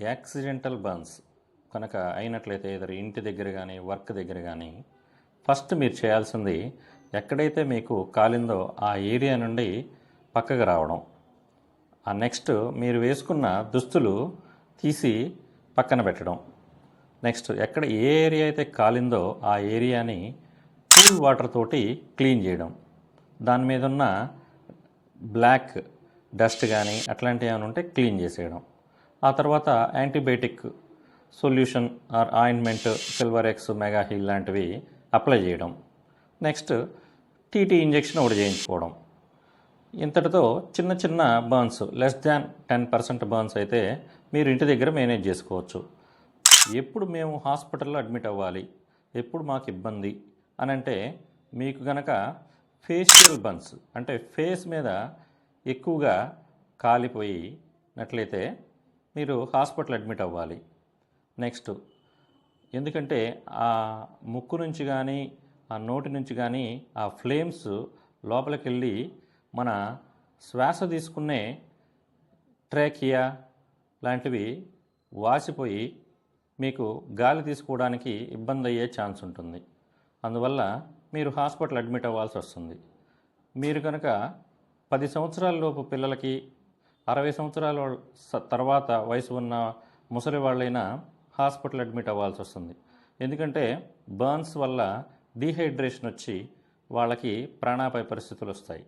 Accidental burns కనుక అయినట్లయితే ఏదో ఇంటి దగ్గర కానీ వర్క్ దగ్గర కానీ ఫస్ట్ మీరు చేయాల్సింది ఎక్కడైతే మీకు కాలిందో ఆ ఏరియా నుండి పక్కకు రావడం. ఆ నెక్స్ట్ మీరు వేసుకున్న దుస్తులు తీసి పక్కన పెట్టడం. నెక్స్ట్ ఎక్కడ ఏ ఏరియా అయితే కాలిందో ఆ ఏరియాని కూల్ వాటర్ తోటి క్లీన్ చేయడం. దాని మీద ఉన్న బ్లాక్ డస్ట్ కానీ అట్లాంటివి ఏమైనా ఉంటే క్లీన్ చేసేయడం. ఆ తర్వాత antibiotic solution or ointment silver ex mega heal లాంటివి అప్లై చేయడం. నెక్స్ట్ టీటీ ఇంజెక్షన్ ఒకటి చేయించుకోవడం. ఇంతటితో చిన్న చిన్న బర్న్స్ లెస్ దాన్ 10% బర్న్స్ అయితే మీరు ఇంటి దగ్గర మేనేజ్ చేసుకోవచ్చు. ఎప్పుడు మేము హాస్పిటల్లో అడ్మిట్ అవ్వాలి, ఎప్పుడు మాకు ఇబ్బంది అని అంటే మీకు గనక ఫేషియల్ బర్న్స్ అంటే ఫేస్ మీద ఎక్కువగా కాలిపోయినట్లయితే మీరు హాస్పిటల్ అడ్మిట్ అవ్వాలి. నెక్స్ట్ ఎందుకంటే ఆ ముక్కు నుంచి కానీ ఆ నోటి నుంచి కానీ ఆ ఫ్లేమ్స్ లోపలికి వెళ్ళి మన శ్వాస తీసుకునే ట్రాకియా లాంటివి వాసిపోయి మీకు గాలి తీసుకోవడానికి ఇబ్బంది అయ్యే ఛాన్స్ ఉంటుంది. అందువల్ల మీరు హాస్పిటల్ అడ్మిట్ అవ్వాల్సి వస్తుంది. మీరు కనుక 10 సంవత్సరాల లోపు పిల్లలకి 60 సంవత్సరాల తర్వాత వయసు ఉన్న ముసలి వాళ్ళైనా హాస్పిటల్ అడ్మిట్ అవ్వాల్సి వస్తుంది. ఎందుకంటే బర్న్స్ వల్ల డీహైడ్రేషన్ వచ్చి వాళ్ళకి ప్రాణాపాయ పరిస్థితులు వస్తాయి.